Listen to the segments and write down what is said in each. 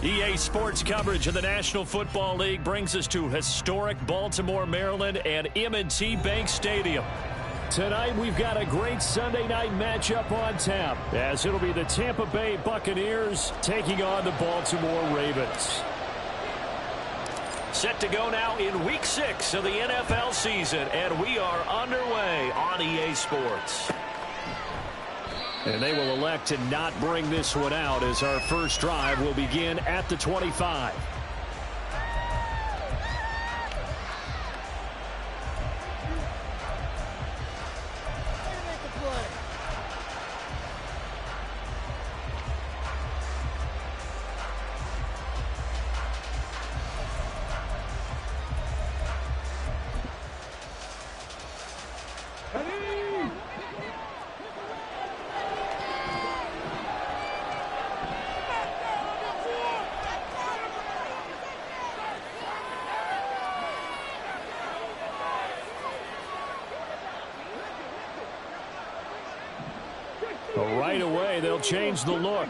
EA Sports coverage of the National Football League brings us to historic Baltimore, Maryland and M&T Bank Stadium. Tonight, we've got a great Sunday night matchup on tap, as it'll be the Tampa Bay Buccaneers taking on the Baltimore Ravens. Set to go now in Week 6 of the NFL season, and we are underway on EA Sports. And they will elect to not bring this one out, as our first drive will begin at the 25. Right away, they'll change the look.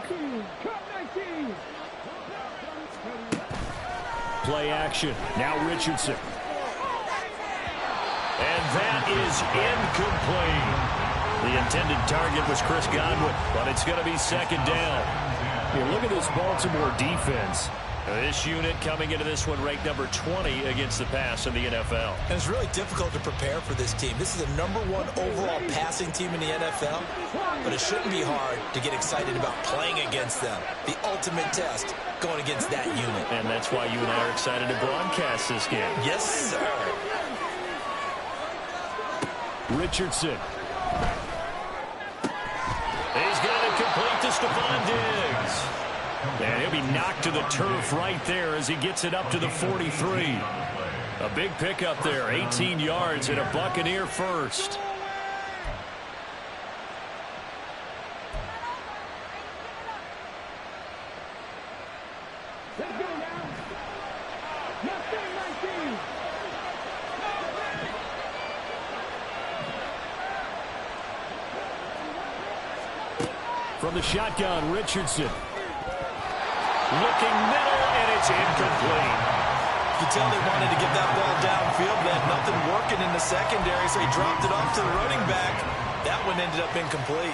Play action. Now Richardson. And that is incomplete. The intended target was Chris Godwin, but it's going to be second down. Here, look at this Baltimore defense. This unit coming into this one ranked number 20 against the pass in the NFL. And it's really difficult to prepare for this team. This is the #1 overall passing team in the NFL, but it shouldn't be hard to get excited about playing against them. The ultimate test going against that unit. And that's why you and I are excited to broadcast this game. Yes, sir. Richardson. He's got it complete to Stephon Diggs. And he'll be knocked to the turf right there as he gets it up to the 43. A big pickup there, 18 yards and a Buccaneer first. From the shotgun, Richardson. Looking middle, and it's incomplete. You tell they wanted to get that ball downfield. They had nothing working in the secondary, so he dropped it off to the running back. That one ended up incomplete.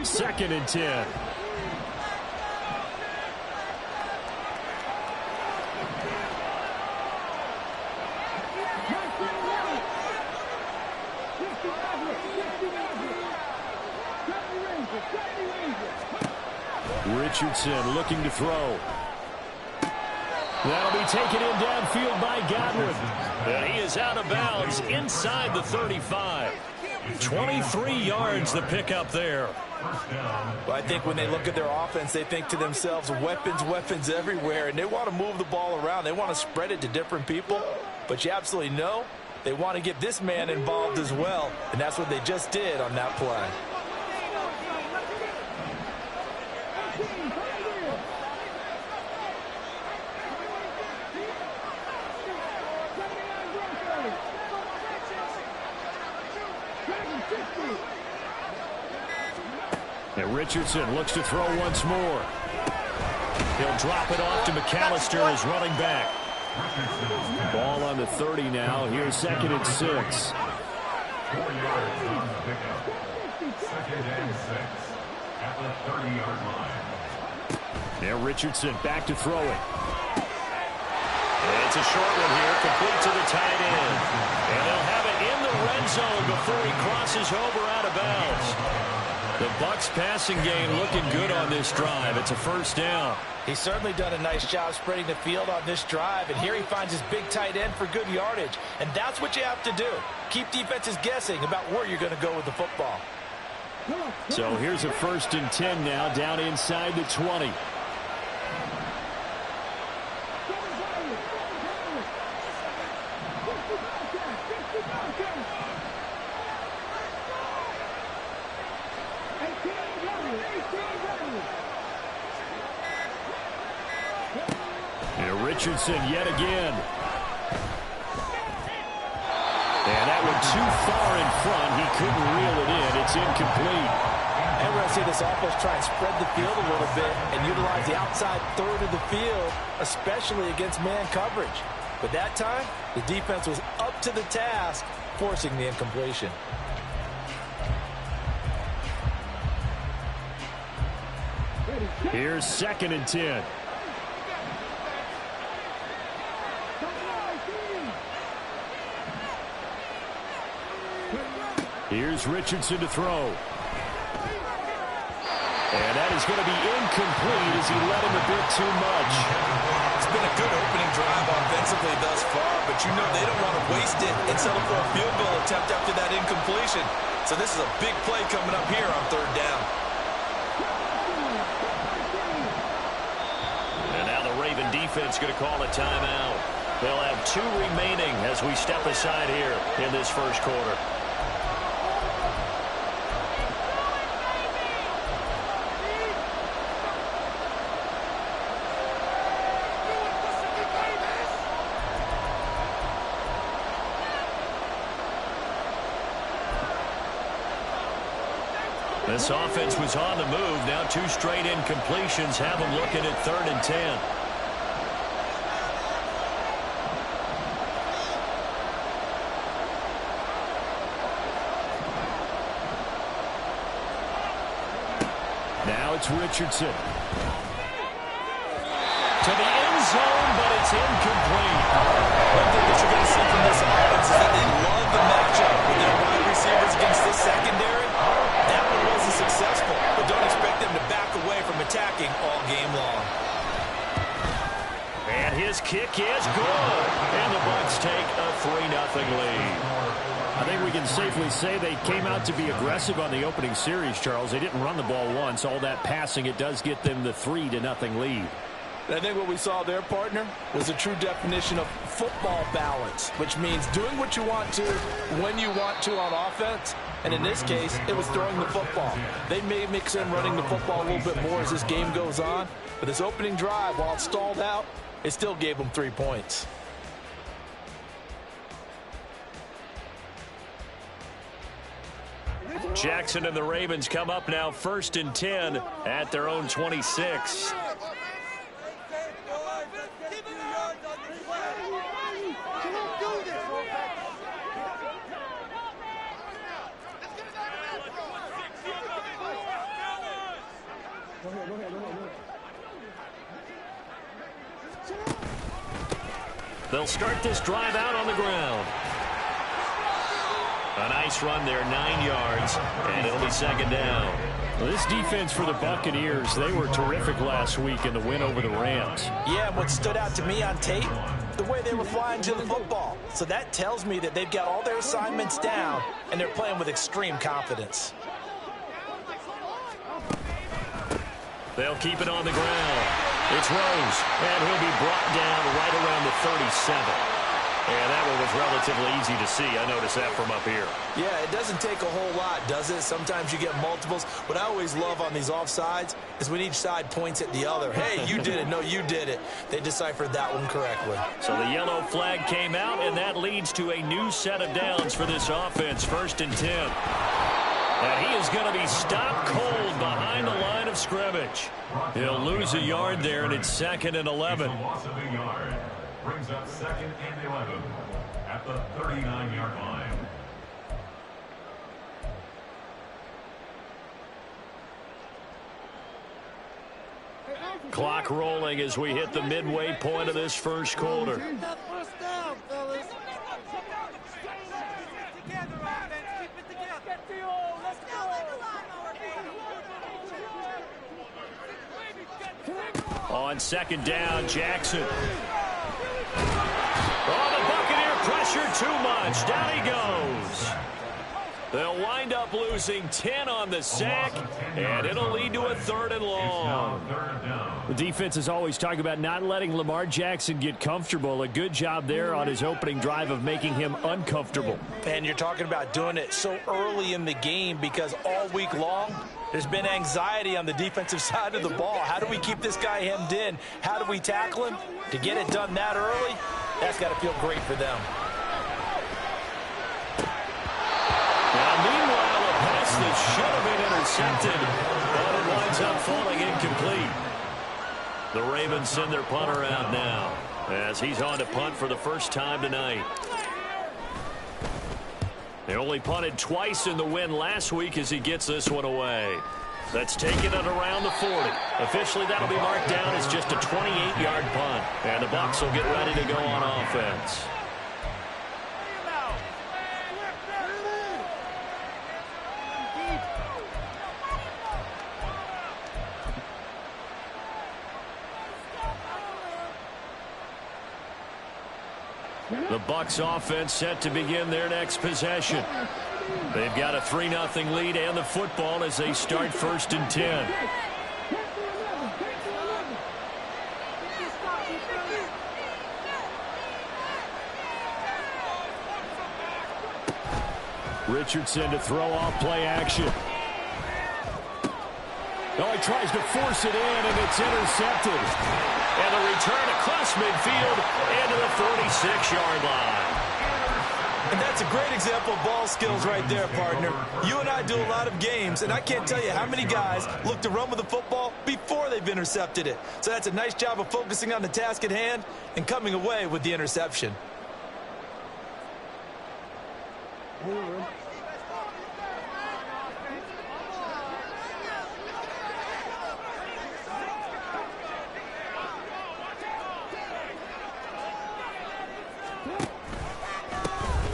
Second and 10. Richardson looking to throw. That'll be taken in downfield by Godwin. And he is out of bounds inside the 35. 23 yards the pickup there. Well, I think when they look at their offense, they think to themselves, weapons, weapons everywhere, and they want to move the ball around. They want to spread it to different people, but you absolutely know they want to get this man involved as well, and that's what they just did on that play. And Richardson looks to throw once more. He'll drop it off to McAllister as running back. Ball on the 30 now. Here's second and 6. 4 yards on the pickup. Second and 6 at the 30-yard line. Now Richardson back to throw it. And it's a short one here, complete to the tight end. And they'll have it in the red zone before he crosses over out of bounds. The Bucks passing game looking good on this drive. It's a first down. He's certainly done a nice job spreading the field on this drive, and here he finds his big tight end for good yardage. And that's what you have to do. Keep defenses guessing about where you're going to go with the football. So here's a first and 10 now, down inside the 20. And Richardson yet again. And that one too far in front. He couldn't reel it in. It's incomplete. And we're going to see this offense try and spread the field a little bit and utilize the outside third of the field, especially against man coverage. But that time, the defense was up to the task, forcing the incompletion. Here's 2nd and 10. Here's Richardson to throw. And that is going to be incomplete as he led him a bit too much. It's been a good opening drive offensively thus far, but you know they don't want to waste it and settle for a field goal attempt after that incompletion. So this is a big play coming up here on 3rd down. And now the Raven defense going to call a timeout. They'll have 2 remaining as we step aside here in this first quarter. This offense was on the move. Now 2 straight incompletions have them looking at 3rd and 10. Now it's Richardson. To the end zone, but it's incomplete. One thing that you're going to see from this offense is that they love the matchup with their wide receivers against this secondary. That one wasn't successful, but don't expect them to back away from attacking all game long. And his kick is good. And the Bucks take a 3-0 lead. I think we can safely say they came out to be aggressive on the opening series, Charles. They didn't run the ball once. All that passing, it does get them the 3-0 lead. And I think what we saw there, partner, was a true definition of football balance, which means doing what you want to when you want to on offense. And in this case, it was throwing the football. They may mix in running the football a little bit more as this game goes on. But this opening drive, while it stalled out, it still gave them 3 points. Jackson and the Ravens come up now 1st and 10 at their own 26. They'll start this drive out on the ground. A nice run there, 9 yards, and it'll be 2nd down. Well, this defense for the Buccaneers, they were terrific last week in the win over the Rams. Yeah, and what stood out to me on tape, the way they were flying to the football. So that tells me that they've got all their assignments down, and they're playing with extreme confidence. They'll keep it on the ground. It's Rose, and he'll be brought down right around the 37. And that one was relatively easy to see. I noticed that from up here. Yeah, it doesn't take a whole lot, does it? Sometimes you get multiples. What I always love on these offsides is when each side points at the other. Hey, you did it. No, you did it. They deciphered that one correctly. So the yellow flag came out, and that leads to a new set of downs for this offense. 1st and 10. And he is going to be stopped cold behind the line of scrimmage. He'll lose a yard there, and it's 2nd and 11. Loss of a yard brings up 2nd and 11 at the 39-yard line. Clock rolling as we hit the midway point of this first quarter. First down, fellas. On 2nd down, Jackson. Oh, the Buccaneer pressure too much. Down he goes. They'll wind up losing 10 on the sack, and it'll lead to a 3rd and long. The defense is always talking about not letting Lamar Jackson get comfortable. A good job there on his opening drive of making him uncomfortable. And you're talking about doing it so early in the game because all week long, there's been anxiety on the defensive side of the ball. How do we keep this guy hemmed in? How do we tackle him? To get it done that early, that's got to feel great for them. Now, meanwhile, a pass that should have been intercepted, but it winds up falling incomplete. The Ravens send their punter out now as he's on to punt for the first time tonight. They only punted twice in the win last week as he gets this one away. That's taken at around the 40. Officially, that'll be marked down as just a 28-yard punt. And the Bucks will get ready to go on offense. The Bucks offense set to begin their next possession. They've got a 3-0 lead and the football as they start 1st and 10. Richardson to throw off play action. Oh, he tries to force it in, and it's intercepted. And the return across midfield and to the 46-yard line. And that's a great example of ball skills right there, partner. You and I do a lot of games, and I can't tell you how many guys look to run with the football before they've intercepted it. So that's a nice job of focusing on the task at hand and coming away with the interception.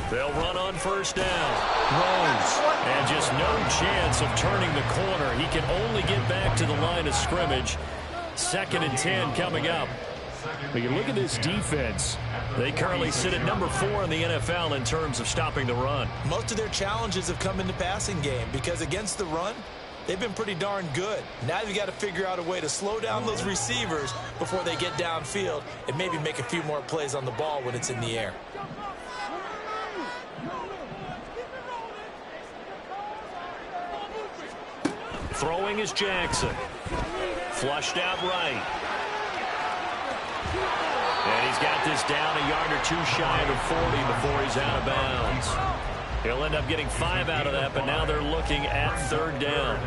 They'll run on 1st down. Throws. And just no chance of turning the corner. He can only get back to the line of scrimmage. 2nd and 10 coming up. But you look at this defense. They currently sit at number 4 in the NFL in terms of stopping the run. Most of their challenges have come in the passing game because against the run, they've been pretty darn good. Now you've got to figure out a way to slow down those receivers before they get downfield and maybe make a few more plays on the ball when it's in the air. Throwing is Jackson. Flushed out right. And he's got this down a yard or two shy of the 40 before he's out of bounds. He'll end up getting 5 out of that, but now they're looking at 3rd down.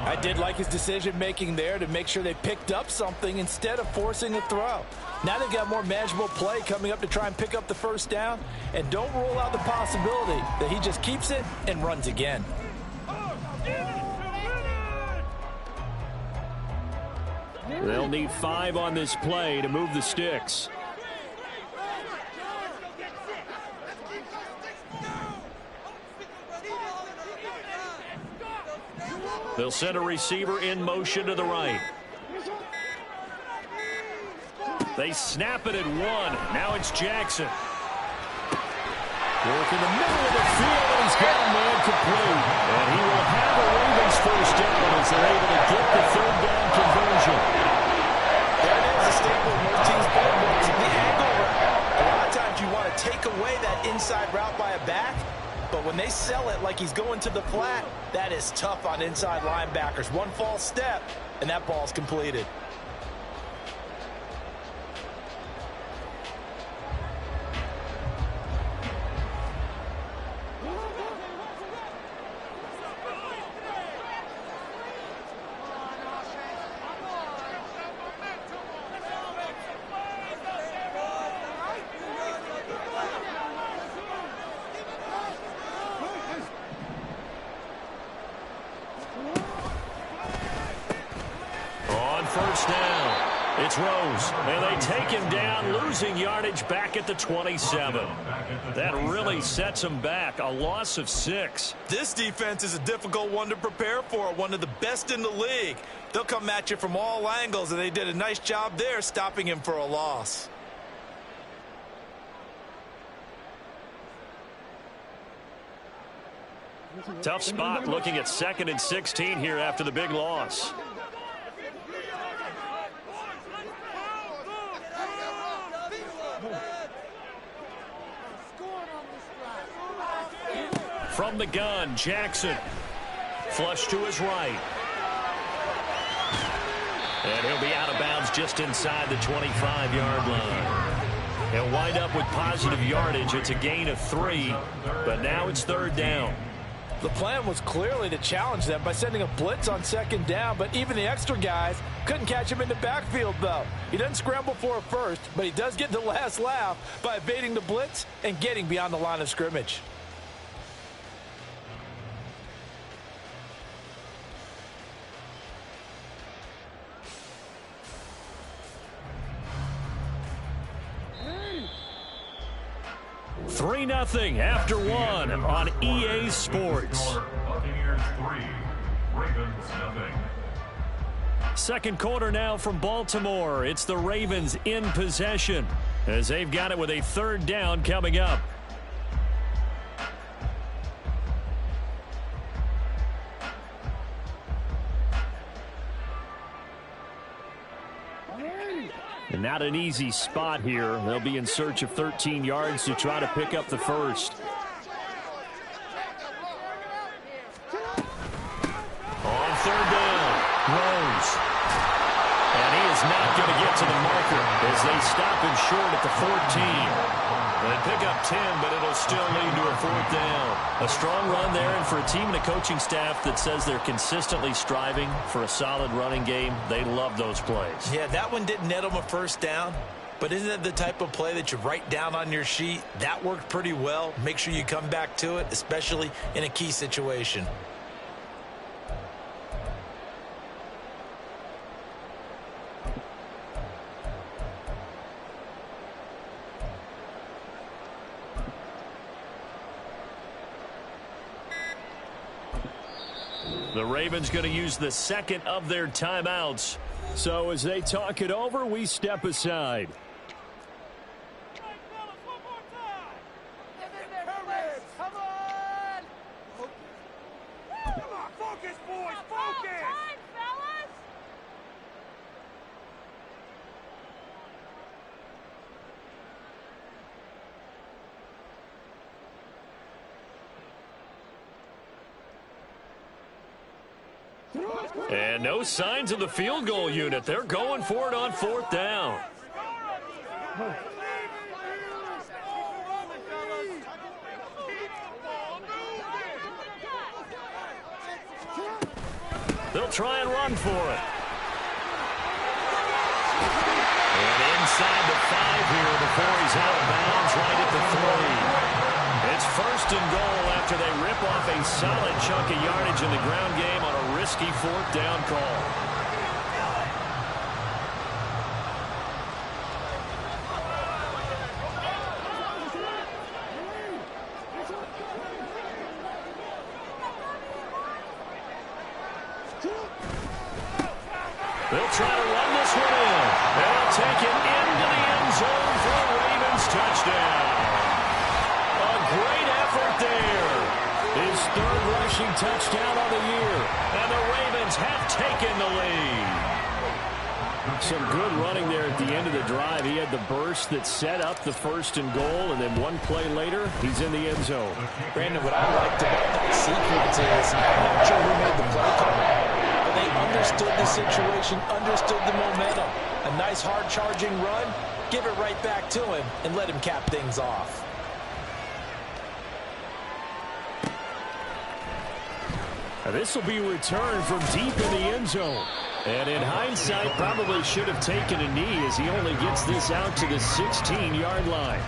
I did like his decision-making there to make sure they picked up something instead of forcing a throw. Now they've got more manageable play coming up to try and pick up the 1st down, and don't rule out the possibility that he just keeps it and runs again. They'll need 5 on this play to move the sticks. They'll send a receiver in motion to the right. They snap it at 1. Now it's Jackson. Work in the middle of the field, and he's got a man complete. And he will have a Ravens 1st down as they're able to get the 3rd down conversion. There it is, a staple of most teams' playbooks, the angle route. A lot of times you want to take away that inside route by a back, but when they sell it like he's going to the flat, that is tough on inside linebackers. One false step, and that ball's completed. It's Rose, and they take him down, losing yardage back at the 27. That really sets him back, a loss of 6. This defense is a difficult one to prepare for, one of the best in the league. They'll come at you from all angles, and they did a nice job there stopping him for a loss. Tough spot looking at 2nd and 16 here after the big loss. From the gun, Jackson. Flush to his right. And he'll be out of bounds just inside the 25-yard line. He'll wind up with positive yardage. It's a gain of 3, but now it's 3rd down. The plan was clearly to challenge them by sending a blitz on 2nd down, but even the extra guys couldn't catch him in the backfield, though. He doesn't scramble for a first, but he does get the last laugh by evading the blitz and getting beyond the line of scrimmage. Three 0 after 1 on EA Sports. Buccaneers 3, Ravens 0. Second quarter now from Baltimore. It's the Ravens in possession as they've got it with a 3rd down coming up. And not an easy spot here. They'll be in search of 13 yards to try to pick up the first. On 3rd down, Rose. And he is not going to get to the marker as they stop him short at the 14. They pick up 10, but it'll still lead to a 4th down. A strong run there, and for a team and a coaching staff that says they're consistently striving for a solid running game, they love those plays. Yeah, that one didn't net them a 1st down, but isn't it the type of play that you write down on your sheet? That worked pretty well. Make sure you come back to it, especially in a key situation. The Ravens going to use the 2nd of their timeouts. So as they talk it over, we step aside. Focus, boys, focus! And no signs of the field goal unit. They're going for it on 4th down. They'll try and run for it. And inside the 5 here before he's out of bounds right at the 3. It's 1st and goal after they rip off a solid chunk of yardage in the ground game on a risky 4th down call. They'll try to run this one in. They'll take it into the end zone for a Ravens touchdown. A great effort there. His 3rd rushing touchdown of the year. And the Ravens have taken the lead. Some good running there at the end of the drive. He had the burst that set up the 1st and goal, and then one play later, he's in the end zone. Brandon, what I liked about that sequence is, I'm not sure who made the play call, but they understood the situation, understood the momentum. A nice hard-charging run, give it right back to him, and let him cap things off. Now this will be returned from deep in the end zone. And in hindsight, probably should have taken a knee as he only gets this out to the 16-yard line.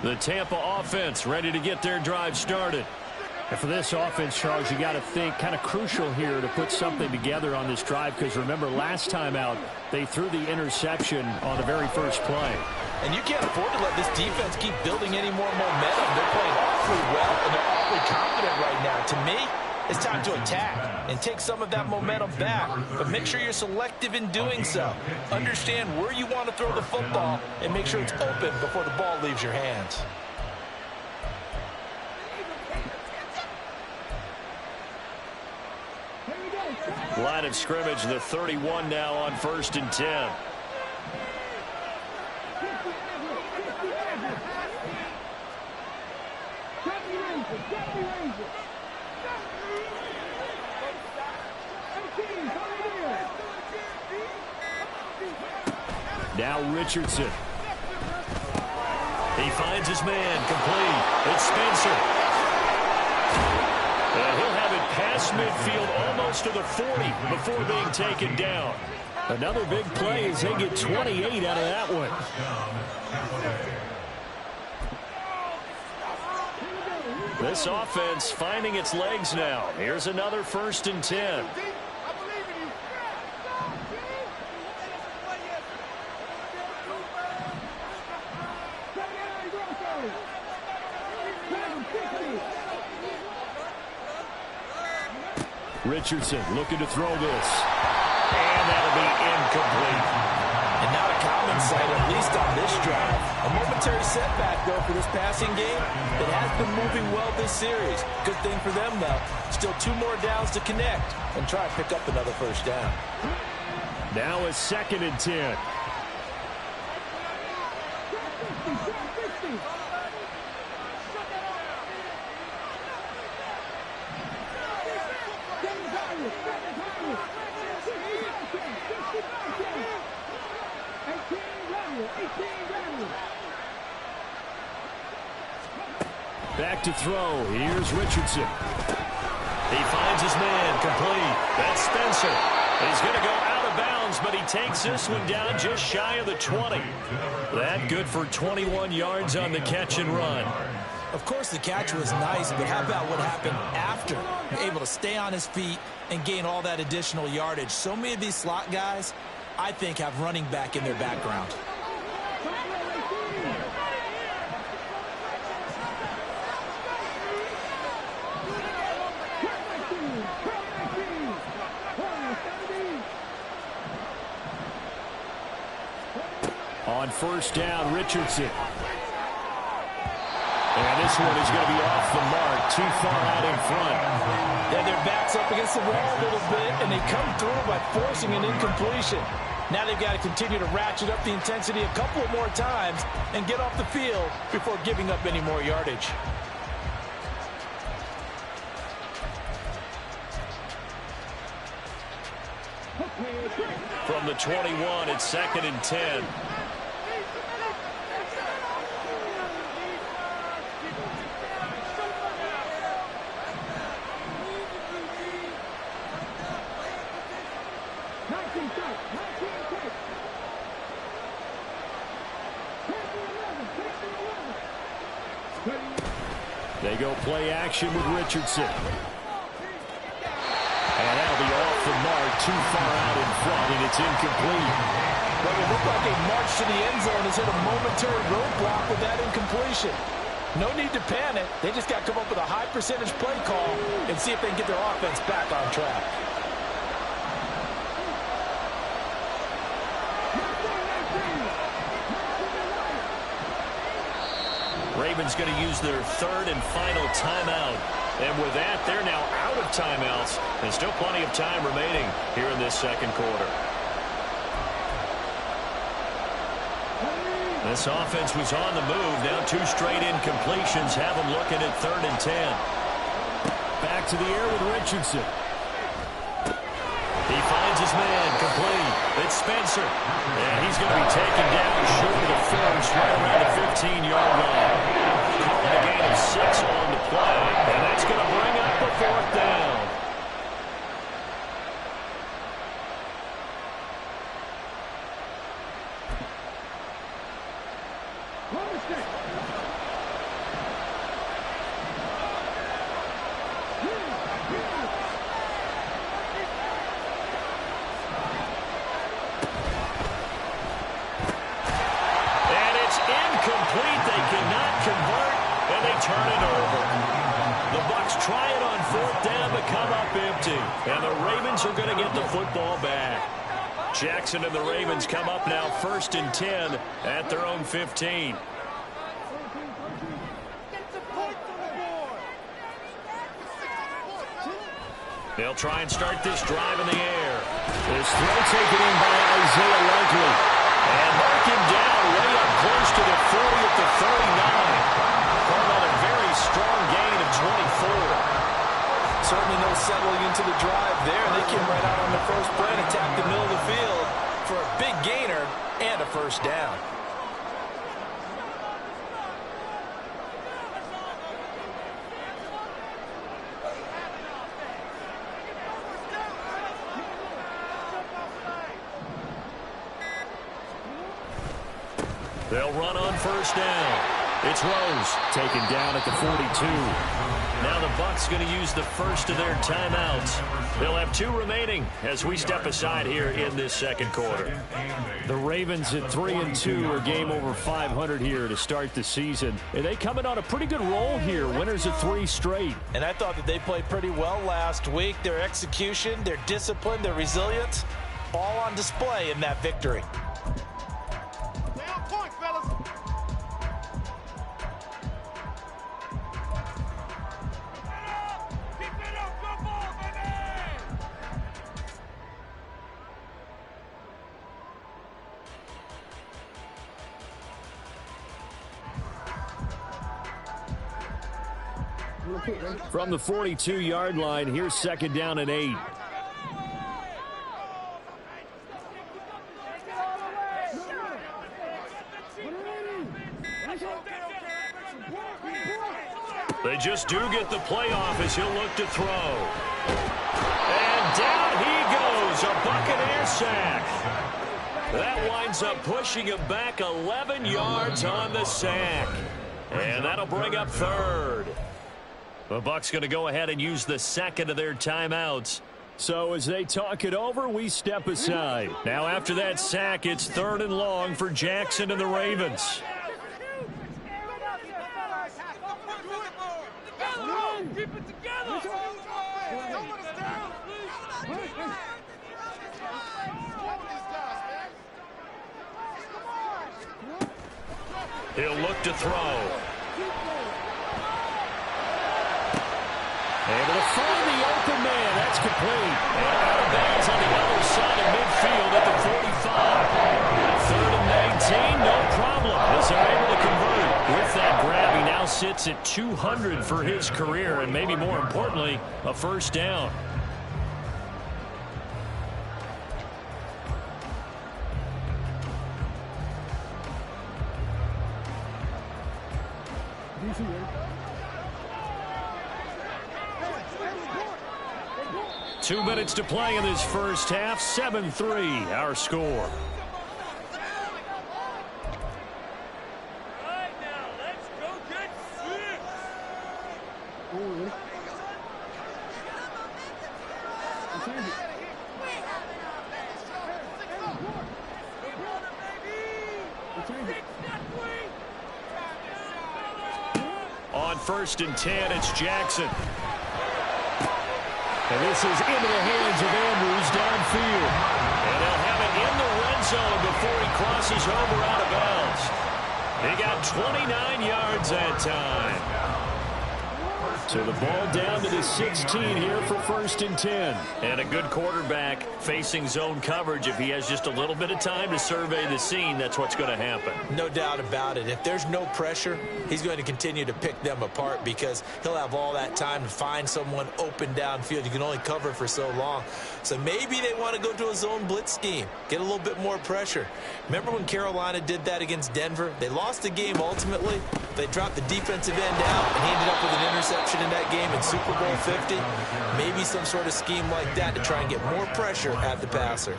The Tampa offense ready to get their drive started. And for this offense, Charles, you got to think kind of crucial here to put something together on this drive, because remember last time out they threw the interception on the very first play. And you can't afford to let this defense keep building any more momentum. They're playing awfully well, and they're awfully confident right now. To me, It's time to attack and take some of that momentum back, but make sure you're selective in doing so. Understand where you want to throw the football and make sure it's open before the ball leaves your hands. Line of scrimmage, the 31 now on 1st and 10. Now Richardson. He finds his man, complete. It's Spencer. And he'll have it past midfield, almost to the 40 before being taken down. Another big play as they get 28 out of that one. This offense finding its legs now. Here's another 1st and 10. Richardson looking to throw this. And that'll be incomplete. And not a common sight, at least on this drive. A momentary setback, though, for this passing game. It has been moving well this series. Good thing for them, though. Still 2 more downs to connect and try and pick up another 1st down. Now a 2nd and 10. Back to throw. Here's Richardson. He finds his man, complete. That's Spencer. He's going to go out of bounds, but he takes this one down just shy of the 20. That good for 21 yards on the catch and run. Of course, the catch was nice, but how about what happened after? Able to stay on his feet and gain all that additional yardage. So many of these slot guys, I think, have running back in their background. On 1st down, Richardson. And this one is going to be off the mark, too far out in front. Yeah, their back's up against the wall a little bit, and they come through by forcing an incompletion. Now they've got to continue to ratchet up the intensity a couple more times and get off the field before giving up any more yardage. From the 21, it's 2nd and 10. They go play action with Richardson. And that'll be off the mark, too far out in front, and it's incomplete. Well, it looked like a march to the end zone has hit a momentary roadblock with that incompletion. No need to panic. They just got to come up with a high percentage play call and see if they can get their offense back on track. Ravens going to use their 3rd and final timeout. And with that, they're now out of timeouts. And still plenty of time remaining here in this 2nd quarter. This offense was on the move. Now 2 straight incompletions have them looking at 3rd and 10. Back to the air with Richardson. He finds his man, complete. It's Spencer. And he's going to be taken down short of the 1st, right around the 15-yard line. Calling a gain of 6 on the play. And that's going to bring up the 4th down. Turn it over. The Bucks try it on 4th down to come up empty. And the Ravens are going to get the football back. Jackson and the Ravens come up now 1st and 10 at their own 15. They'll try and start this drive in the air. This throw taken in by Isaiah Likely. And mark him down way up close to the 40 at the 39. Called on a very strong gain of 24. Certainly no settling into the drive there. They came right out on the first play and attacked the middle of the field for a big gainer and a 1st down. They'll run on 1st down. It's Rose taken down at the 42. Now the Bucks going to use the first of their timeouts. They'll have 2 remaining as we step aside here in this 2nd quarter. The Ravens at 3-2 are game over 500 here to start the season. And they coming on a pretty good roll here. Winners of 3 straight. And I thought that they played pretty well last week. Their execution, their discipline, their resilience, all on display in that victory. From the 42-yard line, here's 2nd down and 8. They just do get the playoff as he'll look to throw. And down he goes, a Buccaneer sack. That winds up pushing him back 11 yards on the sack. And that'll bring up 3rd. The Bucs going to go ahead and use the 2nd of their timeouts. So as they talk it over, we step aside. Now after that sack, it's 3rd and long for Jackson and the Ravens. Keep it together. He'll look to throw. Able to find the open man. That's complete. And out of bounds on the other side of midfield at the 45. 3rd and 19, no problem, as they're able to convert. With that grab, he now sits at 200 for his career, and maybe more importantly, a 1st down. Two minutes to play in this first half. 7-3, our score. All right, now, let's go get six. On 1st and 10, it's Jackson. And this is into the hands of Andrews downfield. And they'll have it in the red zone before he crosses over out of bounds. He got 29 yards that time. So the ball down to the 16 here for 1st and 10. And a good quarterback facing zone coverage. If he has just a little bit of time to survey the scene, that's what's going to happen. No doubt about it. If there's no pressure, he's going to continue to pick them apart because he'll have all that time to find someone open downfield. You can only cover for so long. So maybe they want to go to a zone blitz scheme, get a little bit more pressure. Remember when Carolina did that against Denver? They lost the game ultimately. They dropped the defensive end out, and he ended up with an interception in that game in Super Bowl 50. Maybe some sort of scheme like that to try and get more pressure at the passer.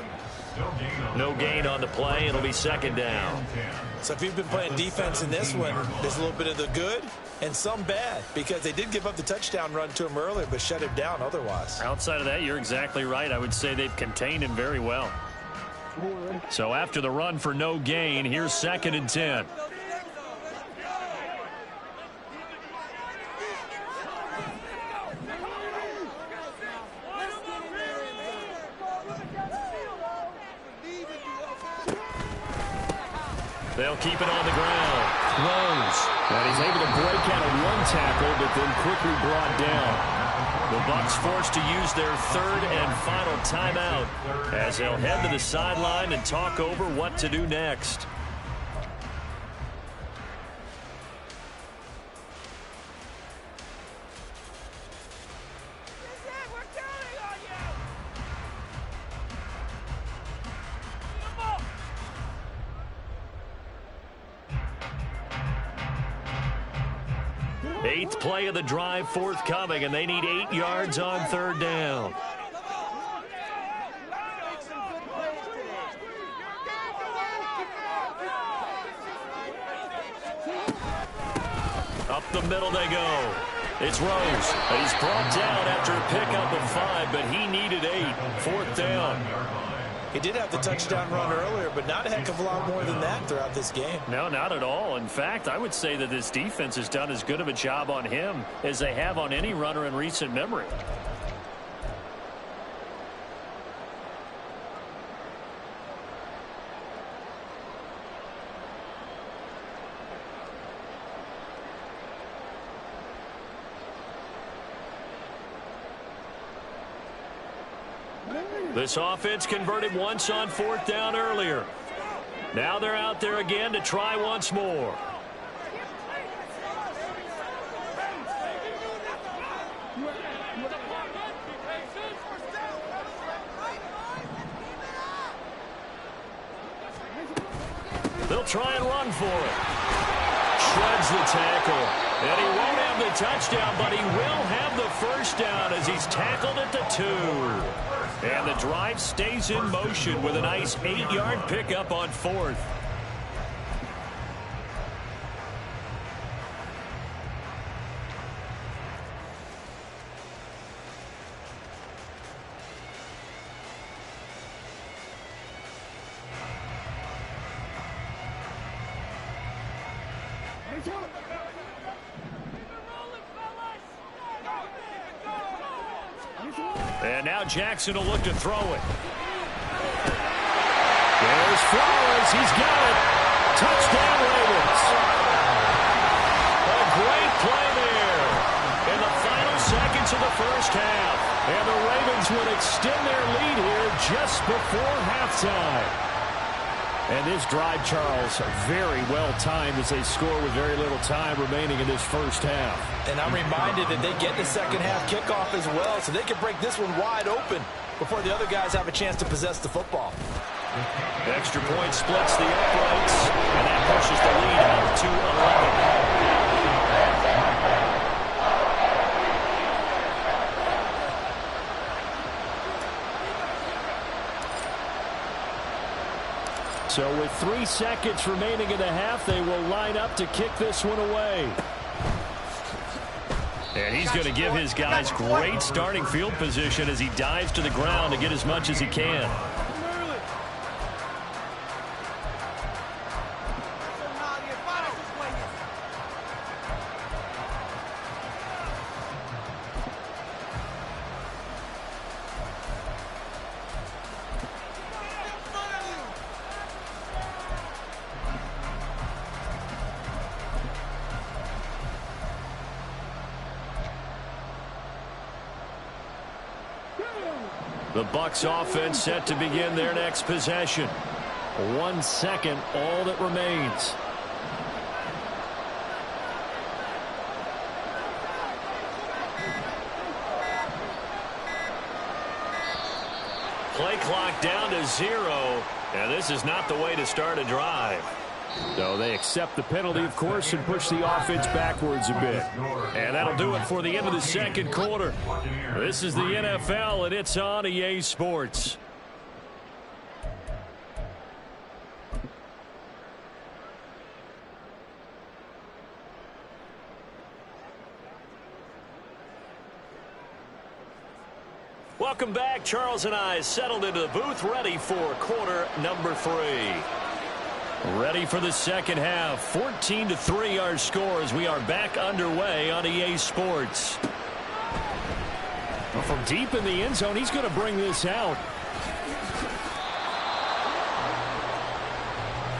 No gain on the play. It'll be 2nd down. So if you've been playing defense in this one, there's a little bit of the good and some bad because they did give up the touchdown run to him earlier but shut him down otherwise. Outside of that, you're exactly right. I would say they've contained him very well. So after the run for no gain, here's 2nd and 10. They'll keep it on the ground. Throws. And he's able to break out of one tackle, but then quickly brought down. The Bucks forced to use their third and final timeout as they'll head to the sideline and talk over what to do next. Eighth play of the drive forthcoming, and they need 8 yards on third down. Up the middle they go. It's Rose. He's brought down after a pickup of 5, but he needed 8. Fourth down. He did have the touchdown run earlier, but not a heck of a lot more than that throughout this game. No, not at all. In fact, I would say that this defense has done as good of a job on him as they have on any runner in recent memory. This offense converted once on fourth down earlier. Now they're out there again to try once more. They'll try and run for it. Shreds the tackle. And he won't have the touchdown, but he will have the first down as he's tackled at the 2. And the drive stays in motion with a nice 8-yard pickup on fourth. And now Jackson will look to throw it. There's Flowers. He's got it. Touchdown, Ravens. A great play there in the final seconds of the first half. And the Ravens would extend their lead here just before halftime. And this drive, Charles, very well timed as they score with very little time remaining in this first half. And I'm reminded that they get the second half kickoff as well, so they can break this one wide open before the other guys have a chance to possess the football. The extra point splits the uprights, and that pushes the lead out to 11. So with 3 seconds remaining in the half, they will line up to kick this one away. And he's going to give his guys great starting field position as he dives to the ground to get as much as he can. The Bucks offense set to begin their next possession. 1 second, all that remains. Play clock down to 0, and this is not the way to start a drive. No, they accept the penalty, of course, and push the offense backwards a bit. And that'll do it for the end of the second quarter. This is the NFL, and it's on EA Sports. Welcome back. Charles and I settled into the booth, ready for quarter number 3. Ready for the second half. 14-3 our score as we are back underway on EA Sports. Well, from deep in the end zone, he's going to bring this out.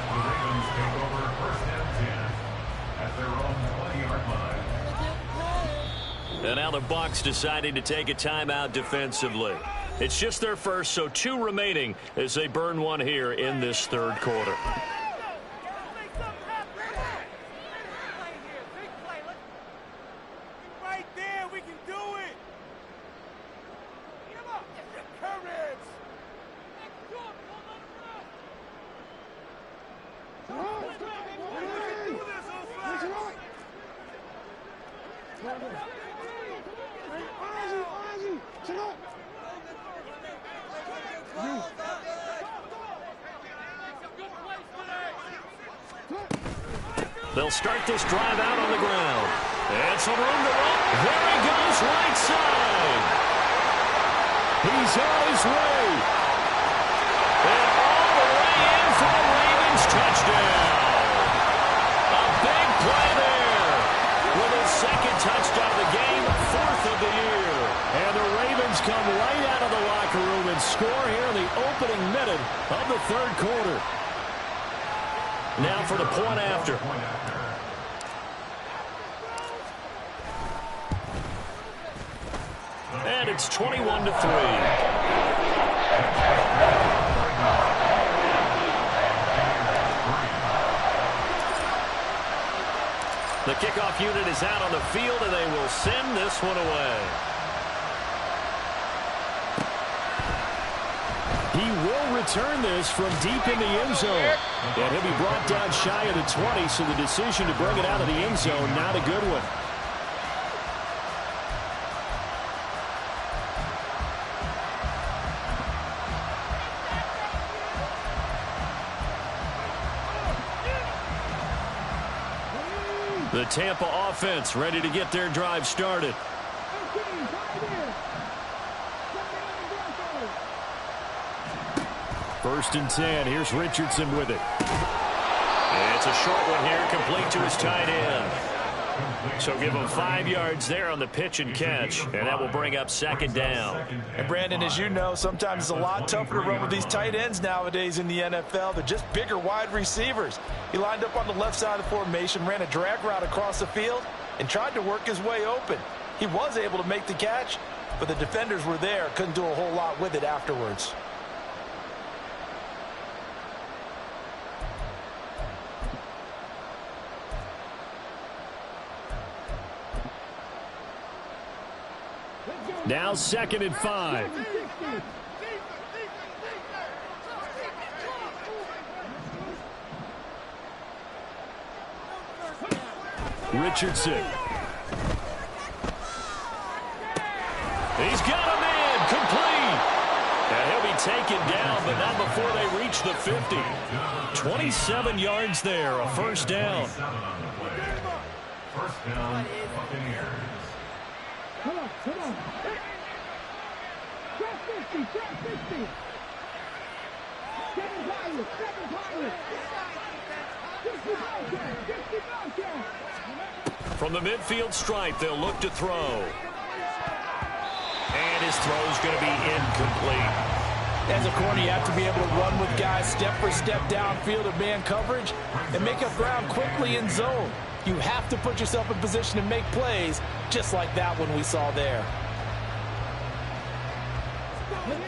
The Ravens take over And now the Bucks deciding to take a timeout defensively. It's just their first, so 2 remaining as they burn one here in this third quarter. Right there, we can do it. Come on, courage. They'll start this drive out on the ground. And some room to run. There he goes, right side. He's on his way. And all the way in for the Ravens touchdown. A big play there. With his second touchdown of the game, 4th of the year. And the Ravens come right out of the locker room and score here in the opening minute of the third quarter. Now for the point after. And it's 21-3. The kickoff unit is out on the field, and they will send this one away. He will return this from deep in the end zone. And he'll be brought down shy of the 20, so the decision to bring it out of the end zone, not a good one. The Tampa offense ready to get their drive started. First and 10. Here's Richardson with it. And it's a short one here, complete to his tight end. So give him 5 yards there on the pitch and catch, and that will bring up second down. And Brandon, as you know, sometimes it's a lot tougher to run with these tight ends nowadays in the NFL. They're just bigger wide receivers. He lined up on the left side of the formation, ran a drag route across the field, and tried to work his way open. He was able to make the catch, but the defenders were there, couldn't do a whole lot with it afterwards. Now 2nd and 5. Richardson. He's got a man, complete. And he'll be taken down, but not before they reach the 50. 27 yards there, a first down. First down, Buccaneers. Come on. Drop 50. Seven pilots. 50 From the midfield stripe, they'll look to throw. And his throw's going to be incomplete. As a corner, you have to be able to run with guys step for step downfield of man coverage and make up ground quickly in zone. You have to put yourself in position to make plays, just like that one we saw there.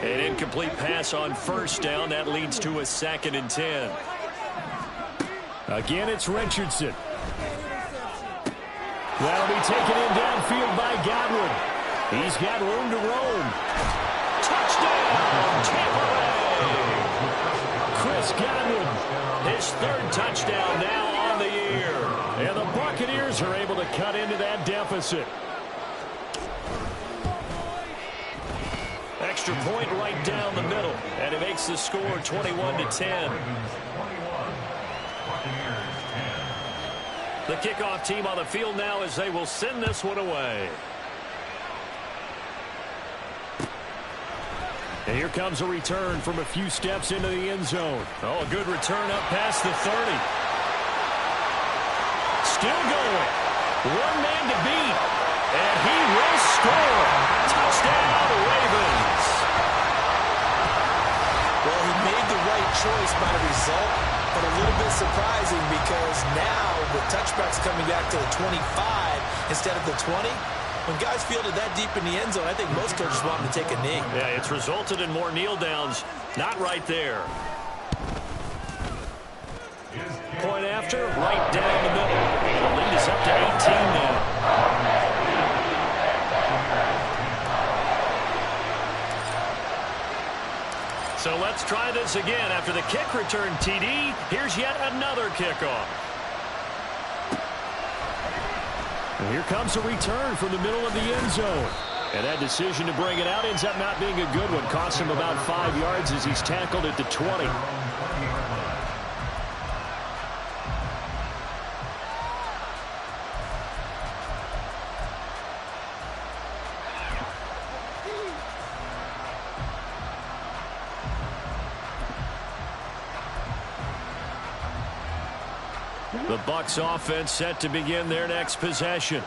An incomplete pass on first down. That leads to a 2nd and 10. Again, it's Richardson. That'll be taken in downfield by Godwin. He's got room to roam. Touchdown, Tampa Bay. Chris Godwin, his 3rd touchdown now on the year. And the Buccaneers are able to cut into that deficit. Extra point right down the middle. And it makes the score 21-10. The kickoff team on the field now as they will send this one away. And here comes a return from a few steps into the end zone. Oh, a good return up past the 30. Still going. One man to beat. And he will score. Touchdown, Ravens. Well, he made the right choice by the result, but a little bit surprising because now with touchbacks coming back to the 25 instead of the 20, When guys fielded that deep in the end zone, I think most coaches want them to take a knee. Yeah, it's resulted in more kneel downs. Not right there. Point after, right down the middle. The lead is up to 18 now. So let's try this again. After the kick return TD, here's yet another kickoff. And here comes a return from the middle of the end zone. And that decision to bring it out ends up not being a good one. Costs him about 5 yards as he's tackled at the 20. The Bucks offense set to begin their next possession.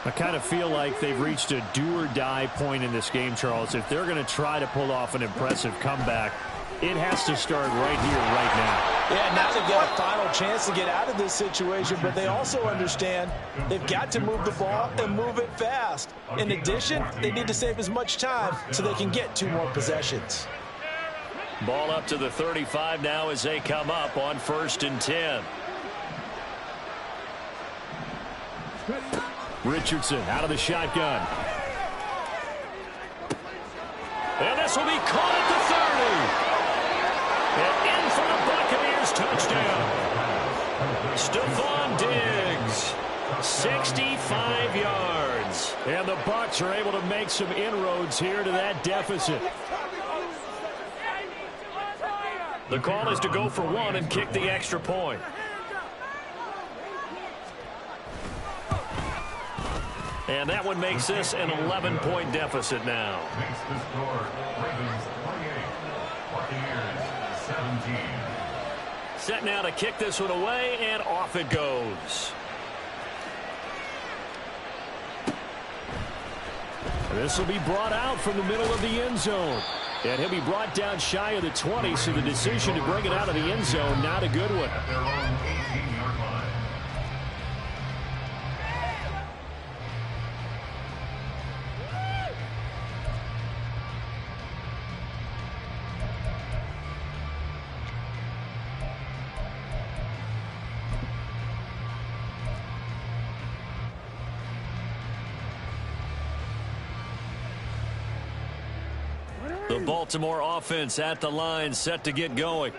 I kind of feel like they've reached a do-or-die point in this game, Charles. If they're going to try to pull off an impressive comeback, it has to start right here, right now. Yeah, now they've got a final chance to get out of this situation, but they also understand they've got to move the ball and move it fast. In addition, they need to save as much time so they can get 2 more possessions. Ball up to the 35 now as they come up on 1st and 10. Richardson out of the shotgun. And this will be caught at the 30. And in for the Buccaneers touchdown. Stephon Diggs, 65 yards. And the Bucks are able to make some inroads here to that deficit. The call is to go for 1 and kick the extra point. And that one makes this an 11-point deficit now. Makes the score Ravens 28, Buccaneers 17. Set now to kick this one away, and off it goes. This will be brought out from the middle of the end zone. And he'll be brought down shy of the 20, so the decision to bring it out of the end zone, not a good one. At their own 18-yard line. The Baltimore offense at the line, set to get going.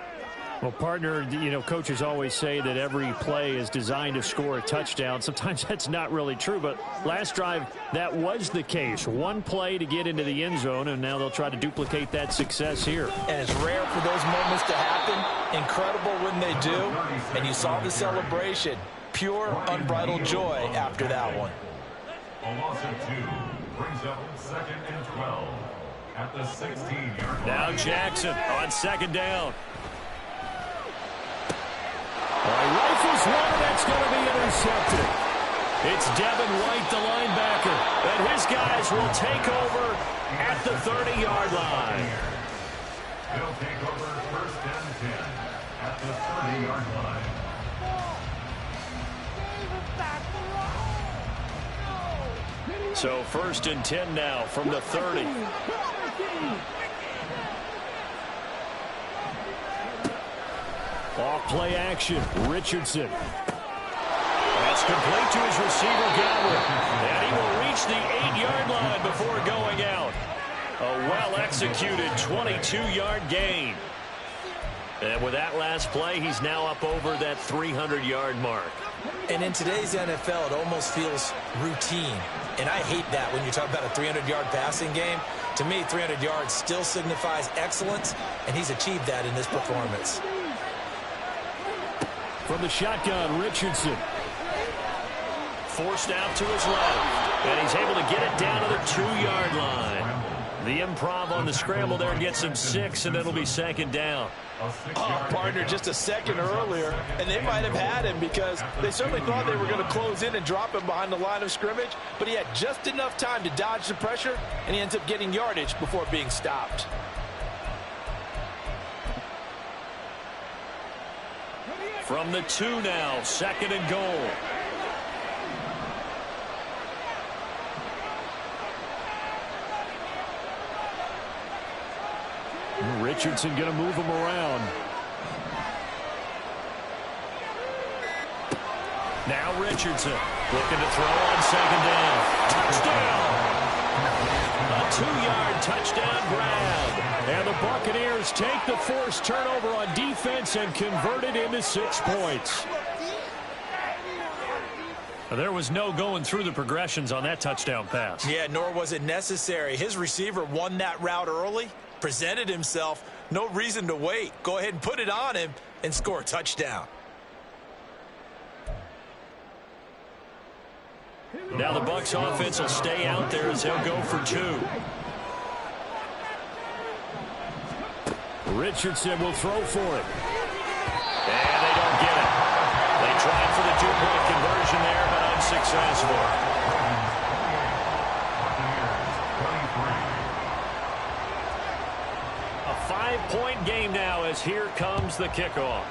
Well, partner, you know, coaches always say that every play is designed to score a touchdown. Sometimes that's not really true, but last drive, that was the case. 1 play to get into the end zone, and now they'll try to duplicate that success here. And it's rare for those moments to happen. Incredible when they do. And you saw the celebration. Pure, unbridled joy after that one. A loss of 2 brings up 2nd and 12 at the 16-yard line. Now Jackson on 2nd down. He rifles one, and that's going to be intercepted. It's Devin White, the linebacker, and his guys will take over at the 30-yard line. They'll take over 1st and 10 at the 30-yard line. So 1st and 10 now from the 30. Off play action, Richardson. That's complete to his receiver, Godwin. And he will reach the 8-yard line before going out. A well-executed 22-yard gain. And with that last play, he's now up over that 300-yard mark. And in today's NFL, it almost feels routine. And I hate that when you talk about a 300-yard passing game. To me, 300 yards still signifies excellence, and he's achieved that in this performance. From the shotgun, Richardson. Forced out to his left. And he's able to get it down to the 2-yard line. The improv on the scramble there gets him 6, and it'll be 2nd down. Oh, partner, just a second earlier, and they might have had him because they certainly thought they were going to close in and drop him behind the line of scrimmage, but he had just enough time to dodge the pressure, and he ends up getting yardage before being stopped. From the 2 now, 2nd and goal. Richardson going to move him around. Now Richardson looking to throw on second down. Touchdown! A 2-yard touchdown grab. And the Buccaneers take the forced turnover on defense and convert it into 6 points. There was no going through the progressions on that touchdown pass. Yeah, nor was it necessary. His receiver won that route early, presented himself. No reason to wait. Go ahead and put it on him and score a touchdown. Now the Bucks offense will stay out there as they'll go for 2. Richardson will throw for it. And they don't get it. They tried for the 2-point conversion there, but unsuccessful. A 5-point game now as here comes the kickoff.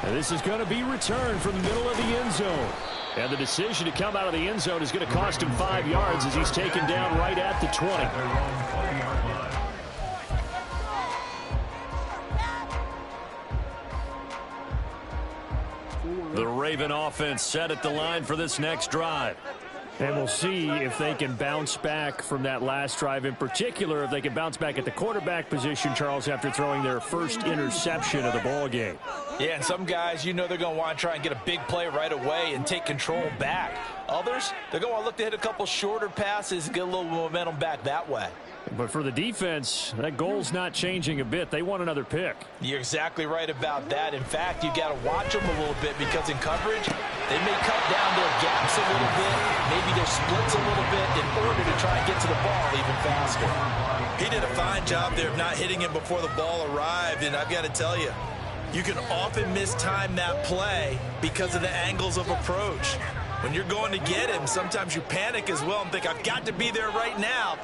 And this is going to be returned from the middle of the end zone. And the decision to come out of the end zone is going to cost him 5 yards as he's taken down right at the 20. The Raven offense set at the line for this next drive. And we'll see if they can bounce back from that last drive. In particular, if they can bounce back at the quarterback position, Charles, after throwing their first interception of the ball game. Yeah, and some guys, you know they're going to want to try and get a big play right away and take control back. Others, they're going to want to look to hit a couple shorter passes and get a little momentum back that way. But for the defense, that goal's not changing a bit. They want another pick. You're exactly right about that. In fact, you got to watch them a little bit because in coverage, they may cut down their gaps a little bit, maybe their splits a little bit in order to try and get to the ball even faster. He did a fine job there of not hitting him before the ball arrived, and I've got to tell you, you can often mistime that play because of the angles of approach. When you're going to get him, sometimes you panic as well and think, I've got to be there right now.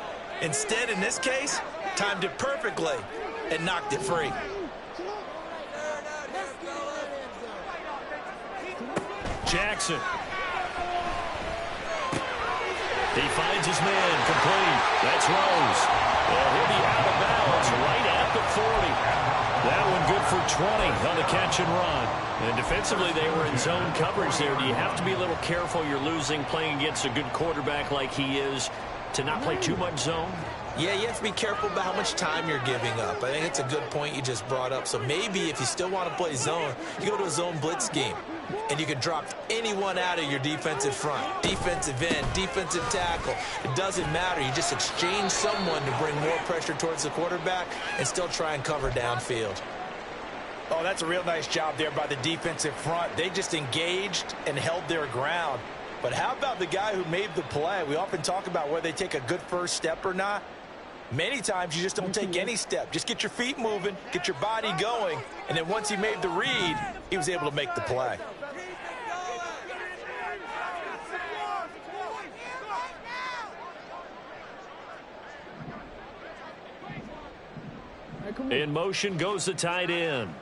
Instead, in this case, timed it perfectly and knocked it free. Jackson. He finds his man complete. That's Rose. And he'll be out of bounds right at the 40. That one good for 20 on the catch and run. And defensively, they were in zone coverage there. Do you have to be a little careful? You're losing playing against a good quarterback like he is to not play too much zone? Yeah, you have to be careful about how much time you're giving up. I think it's a good point you just brought up. So maybe if you still want to play zone, you go to a zone blitz scheme. And you can drop anyone out of your defensive front. Defensive end, defensive tackle. It doesn't matter. You just exchange someone to bring more pressure towards the quarterback and still try and cover downfield. Oh, that's a real nice job there by the defensive front. They just engaged and held their ground. But how about the guy who made the play? We often talk about whether they take a good first step or not. Many times you just don't take any step. Just get your feet moving, get your body going, and then once he made the read, he was able to make the play. In motion goes the tight end.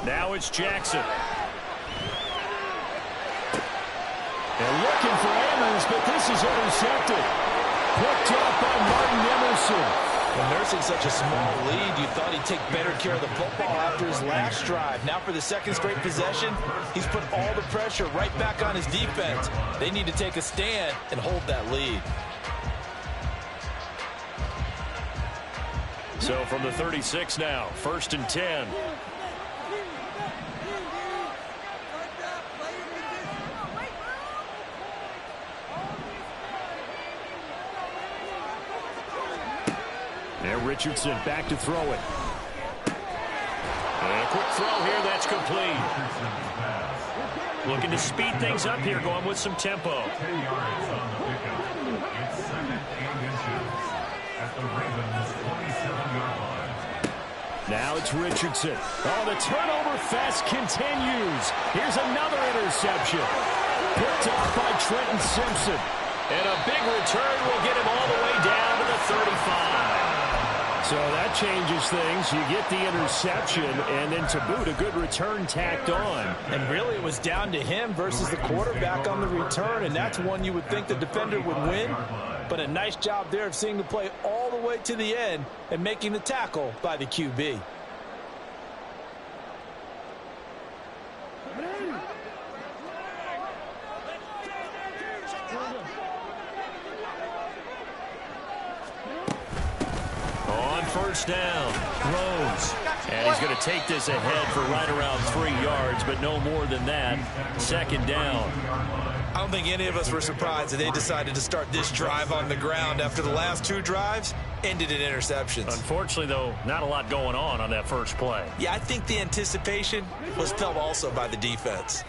Now it's Jackson. They're looking for Andrews, but this is intercepted. Picked up by Martin Emerson. When nursing such a small lead, you thought he'd take better care of the football after his last drive. Now for the second straight possession, he's put all the pressure right back on his defense. They need to take a stand and hold that lead. So from the 36 now, 1st and 10. There, Richardson back to throw it. And a quick throw here, that's complete. Looking to speed things up here, going with some tempo. 10 yards on the pickup. It's 2nd and inches at the Ravens' 27-yard line. Now it's Richardson. Oh, the turnover fest continues. Here's another interception. Picked off by Trenton Simpson. And a big return will get him all the way down to the 35. So that changes things. You get the interception, and then to boot, a good return tacked on. And really, it was down to him versus the quarterback on the return, and that's one you would think the defender would win. But a nice job there of seeing the play all the way to the end and making the tackle by the QB. On first down, Rose. And he's going to take this ahead for right around 3 yards, but no more than that. Second down. I don't think any of us were surprised that they decided to start this drive on the ground after the last 2 drives ended in interceptions. Unfortunately, though, not a lot going on that first play. Yeah, I think the anticipation was felt also by the defense.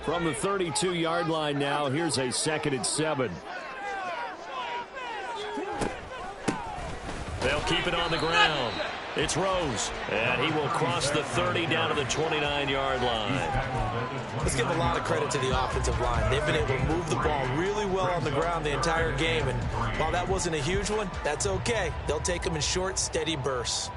From the 32-yard line now, here's a 2nd and 7. They'll keep it on the ground. It's Rose, and he will cross the 30 down to the 29-yard line. Let's give a lot of credit to the offensive line. They've been able to move the ball really well on the ground the entire game, and while that wasn't a huge one, that's okay. They'll take them in short, steady bursts.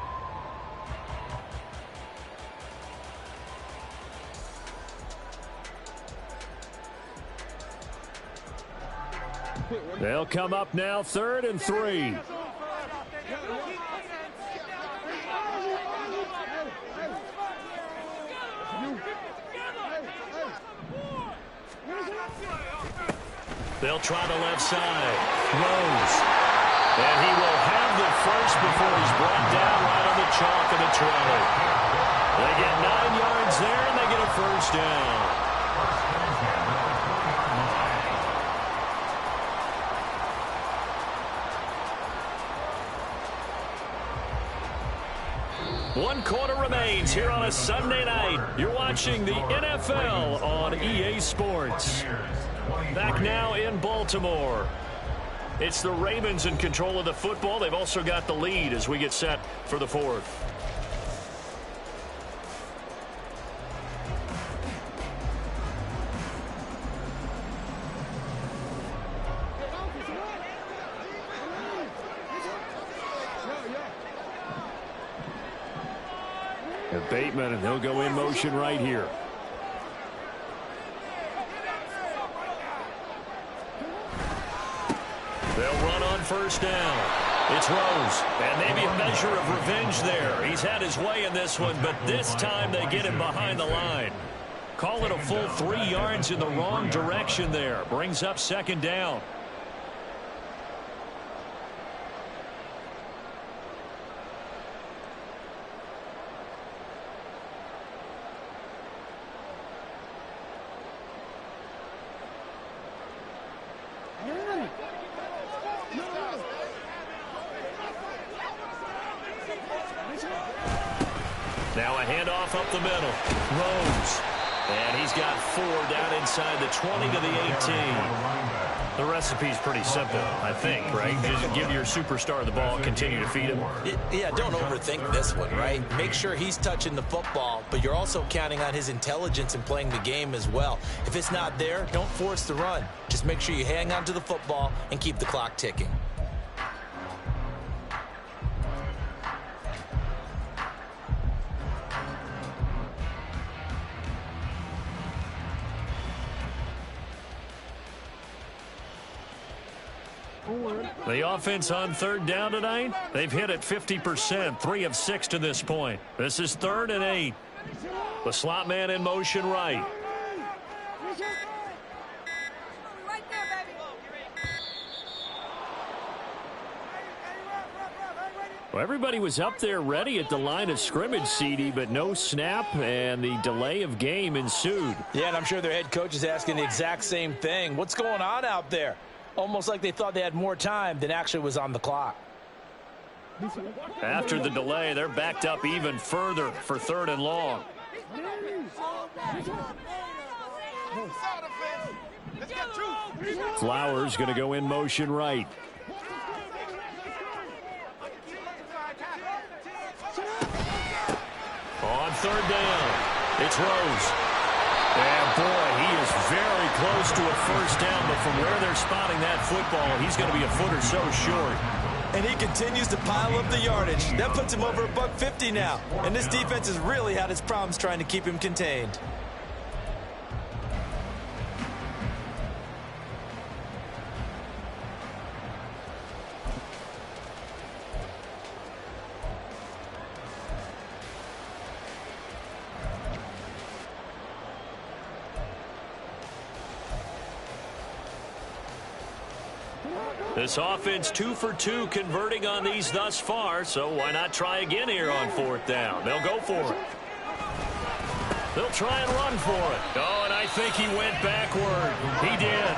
They'll come up now, 3rd and 3. They'll try the left side. Rose. And he will have the first before he's brought down right on the chalk of the 20. They get 9 yards there, and they get a first down. One quarter remains here on a Sunday night. You're watching the NFL on EA Sports. Back now in Baltimore. It's the Ravens in control of the football. They've also got the lead as we get set for the 4th. And Bateman, and he'll go in motion right here. They'll run on first down. It's Rose, and maybe a measure of revenge there. He's had his way in this one, but this time they get him behind the line. Call it a full 3 yards in the wrong direction there. Brings up 2nd down. Now a handoff up the middle. Rose. And he's got 4 down inside the 20 to the 18. The recipe's pretty simple, I think, right? Just give your superstar the ball, continue to feed him. Yeah, don't overthink this one, right? Make sure he's touching the football, but you're also counting on his intelligence in playing the game as well. If it's not there, don't force the run. Just make sure you hang on to the football and keep the clock ticking. The offense on 3rd down tonight, they've hit it 50%, 3 of 6 to this point. This is 3rd and 8. The slot man in motion right. Well, everybody was up there ready at the line of scrimmage, CD, but no snap, and the delay of game ensued. Yeah, and I'm sure their head coach is asking the exact same thing. What's going on out there? Almost like they thought they had more time than actually was on the clock. After the delay, they're backed up even further for 3rd and long. Flowers going to go in motion right. On 3rd down, it's Rose. And, boy, he is very close to a first down, but from where they're spotting that football, he's going to be a foot or so short. And he continues to pile up the yardage. That puts him over $150 now. And this defense has really had its problems trying to keep him contained. This offense 2 for 2 converting on these thus far, so why not try again here on 4th down? They'll go for it. They'll try and run for it. Oh, and I think he went backward. He did.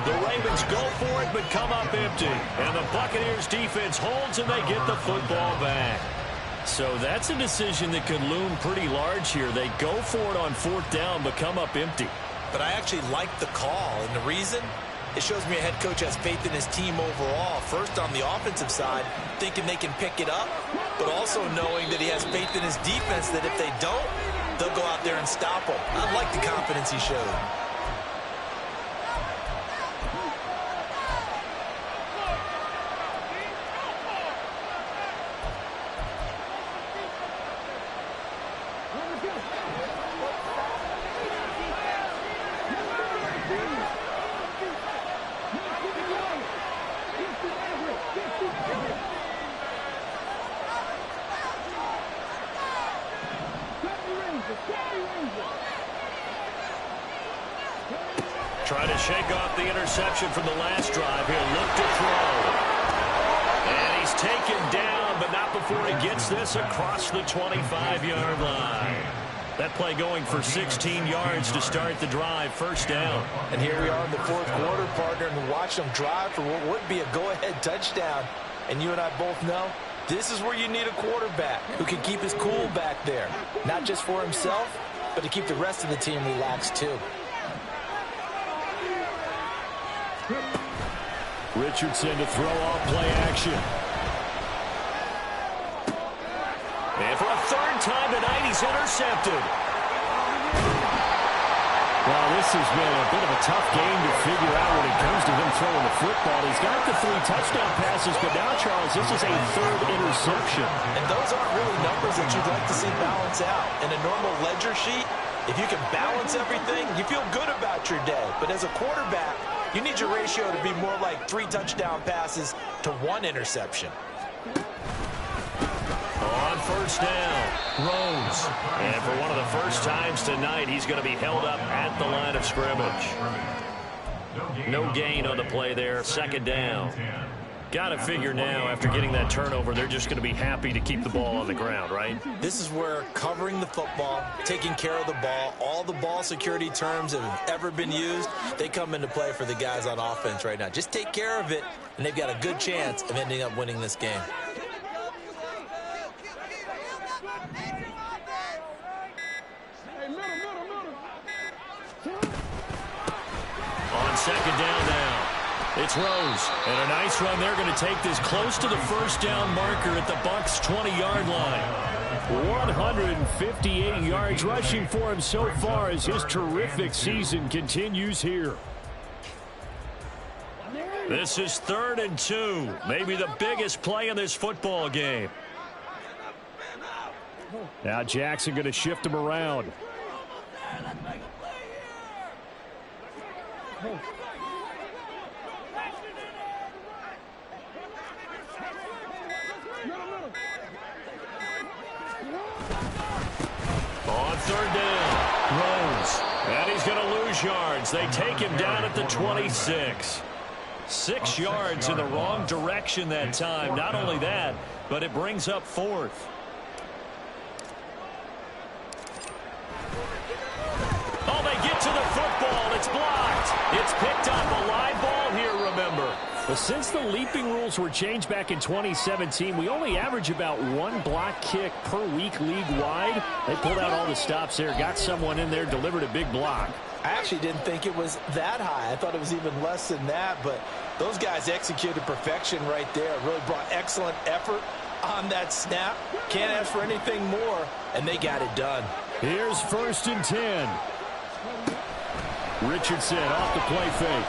The Ravens go for it but come up empty. And the Buccaneers defense holds and they get the football back. So that's a decision that could loom pretty large here. They go for it on 4th down but come up empty. But I actually like the call, and the reason? It shows me a head coach has faith in his team overall. First, on the offensive side, thinking they can pick it up, but also knowing that he has faith in his defense that if they don't, they'll go out there and stop them. I like the confidence he showed. Trying to shake off the interception from the last drive here. Look to throw. And he's taken down, but not before he gets this across the 25-yard line. That play going for 16 yards to start the drive. 1st down. And here we are in the 4th quarter, partner, and watch them drive for what would be a go-ahead touchdown. And you and I both know this is where you need a quarterback who can keep his cool back there. Not just for himself, but to keep the rest of the team relaxed too. Richardson to throw off play action. And for a 3rd time tonight, he's intercepted. Well, this has been a bit of a tough game to figure out when it comes to him throwing the football. He's got the 3 touchdown passes, but now, Charles, this is a 3rd interception. And those aren't really numbers that you'd like to see balance out. In a normal ledger sheet, if you can balance everything, you feel good about your day. But as a quarterback, you need your ratio to be more like 3 touchdown passes to 1 interception. On 1st down, Rose. And for one of the first times tonight, he's going to be held up at the line of scrimmage. No gain on the play there. 2nd down. Got to figure now, after getting that turnover, they're just going to be happy to keep the ball on the ground, right? This is where covering the football, taking care of the ball, all the ball security terms that have ever been used, they come into play for the guys on offense right now. Just take care of it, and they've got a good chance of ending up winning this game. On 2nd down now. It's Rose, and a nice run. They're going to take this close to the 1st down marker at the Bucks' 20-yard line. 158 yards rushing for him so far as his terrific season continues here. This is 3rd and 2, maybe the biggest play in this football game. Now Jackson going to shift him around. On 3rd down, Rose. And he's going to lose yards. They take him down at the 26. 6 yards in the wrong direction that time. Not only that, but it brings up 4th. Oh, they get to the football. It's blocked. It's picked up. A live ball here, remember. But since the leaping rules were changed back in 2017, we only average about 1 block kick per week league-wide. They pulled out all the stops there, got someone in there, delivered a big block. I actually didn't think it was that high. I thought it was even less than that, but those guys executed perfection right there. Really brought excellent effort on that snap. Can't ask for anything more, and they got it done. Here's 1st and 10. Richardson off the play fake.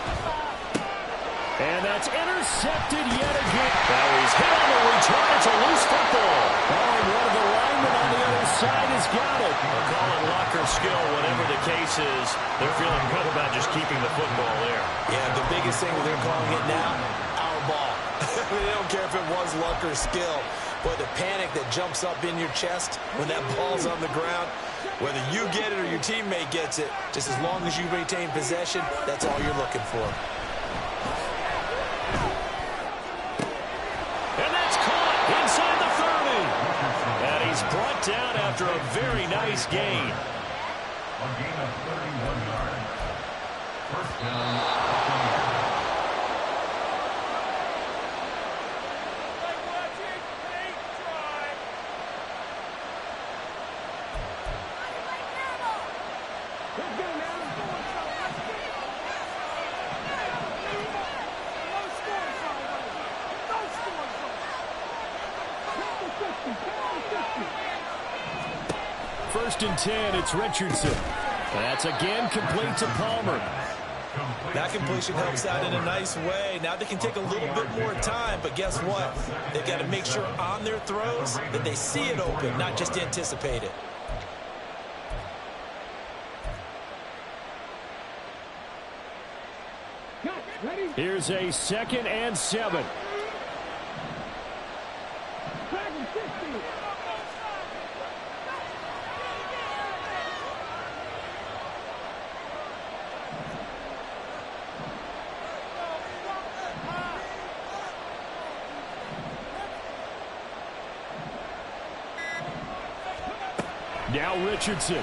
And that's intercepted yet again. Now he's hit on the return. It's a loose football. Oh, and one of the linemen on the other side has got it. They'll call it luck or skill, whatever the case is. They're feeling good about just keeping the football there. Yeah, the biggest thing they're calling it now, our ball. They don't care if it was luck or skill. But the panic that jumps up in your chest when that ball's on the ground, whether you get it or your teammate gets it, just as long as you retain possession, that's all you're looking for. And that's caught inside the 30. And he's brought down after a very nice gain. A gain of 31 yards. First down. First and 10, it's Richardson. That's again complete to Palmer. That completion helps out in a nice way. Now they can take a little bit more time, but guess what? They've got to make sure on their throws that they see it open, not just anticipate it. Here's a 2nd and 7. Now Richardson.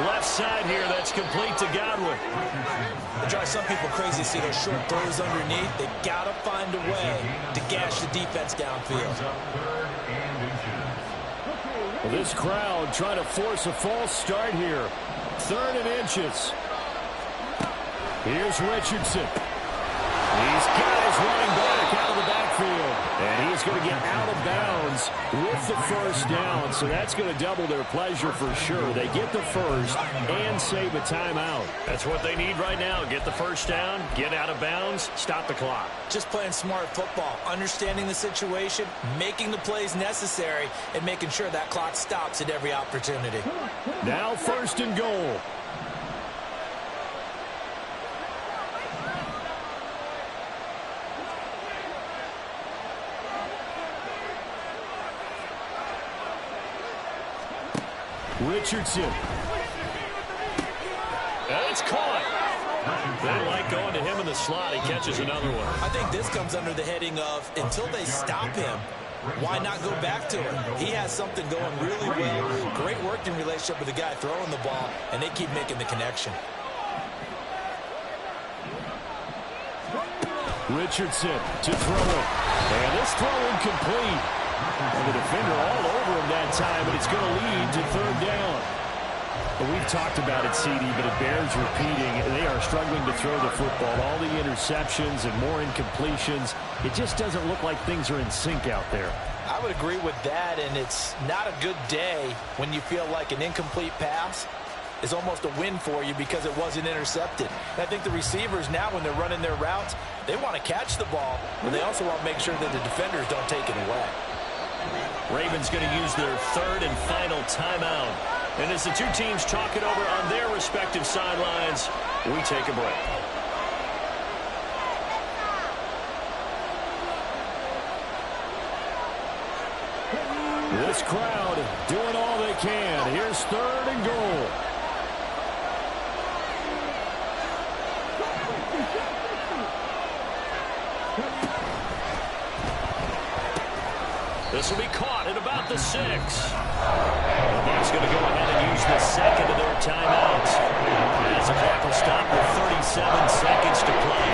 Left side here, that's complete to Godwin. It drives some people crazy to see those short throws underneath. They got to find a way to gash the defense downfield. Well, this crowd trying to force a false start here. 3rd and inches. Here's Richardson. He's got his running back out of the backfield. And he's going to get out of bounds with the first down. So that's going to double their pleasure for sure. They get the first and save a timeout. That's what they need right now. Get the first down, get out of bounds, stop the clock. Just playing smart football, understanding the situation, making the plays necessary, and making sure that clock stops at every opportunity. Now 1st and goal. Richardson. And it's caught. They like going to him in the slot. He catches another one. I think this comes under the heading of, until they stop him, why not go back to it? He has something going really well. Great working relationship with the guy throwing the ball, and they keep making the connection. Richardson to throw it. And this throw incomplete. And the defender all over him that time, but it's going to lead to 3rd down. Well, we've talked about it, CD, but it bears repeating. They are struggling to throw the football. All the interceptions and more incompletions. It just doesn't look like things are in sync out there. I would agree with that, and it's not a good day when you feel like an incomplete pass is almost a win for you because it wasn't intercepted. And I think the receivers now, when they're running their routes, they want to catch the ball, but they also want to make sure that the defenders don't take it away. Ravens going to use their 3rd and final timeout. And as the two teams talk it over on their respective sidelines, we take a break. This crowd doing all they can. Here's 3rd and goal. This will be caught at about the 6. The Bucks going to go ahead and use the 2nd of their timeouts. As the clock will stop with 37 seconds to play.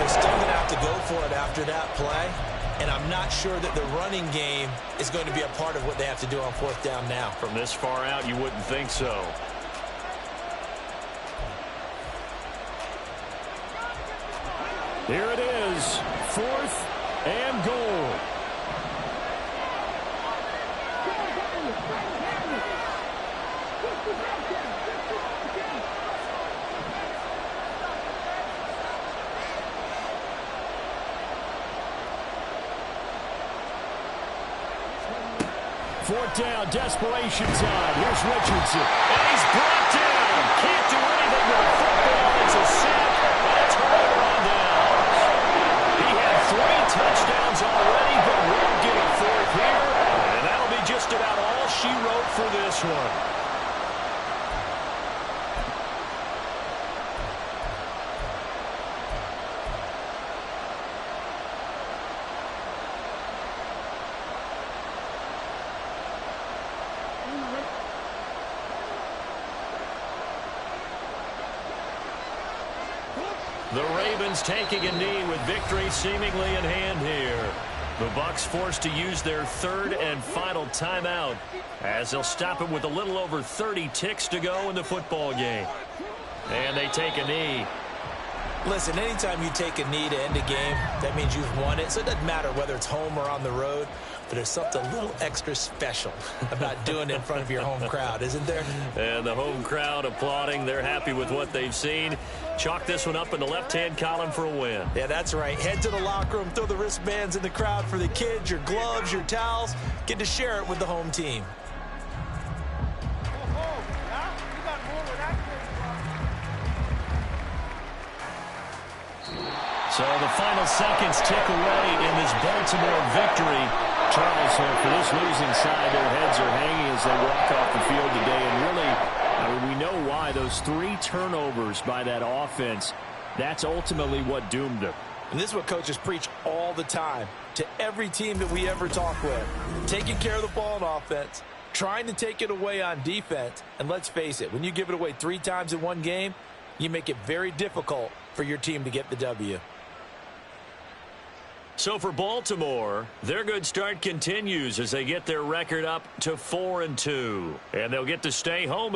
They're still going to have to go for it after that play, and I'm not sure that the running game is going to be a part of what they have to do on 4th down now. From this far out, you wouldn't think so. Here it is, 4th and goal. 4th down, desperation time. Here's Richardson. And he's brought down. Can't do anything with a football. It's a sack, and a turnover on downs. He had 3 touchdowns already, but won't get a 4th here. And that'll be just about all she wrote for this one. The Ravens taking a knee with victory seemingly in hand here. The Bucks forced to use their 3rd and final timeout as they'll stop it with a little over 30 ticks to go in the football game. And they take a knee. Listen, anytime you take a knee to end a game, that means you've won it. So it doesn't matter whether it's home or on the road, but there's something a little extra special about doing it in front of your home crowd, isn't there? And the home crowd applauding. They're happy with what they've seen. Chalk this one up in the left-hand column for a win. Yeah, that's right. Head to the locker room, throw the wristbands in the crowd for the kids, your gloves, your towels. Get to share it with the home team. So the final seconds tick away in this Baltimore victory. Charles, for this losing side, their heads are hanging as they walk off the field today. And really, I mean, we know why. Those 3 turnovers by that offense, that's ultimately what doomed them. And this is what coaches preach all the time to every team that we ever talk with. Taking care of the ball on offense, trying to take it away on defense. And let's face it, when you give it away 3 times in one game, you make it very difficult for your team to get the W. So for Baltimore, their good start continues as they get their record up to 4-2. And they'll get to stay home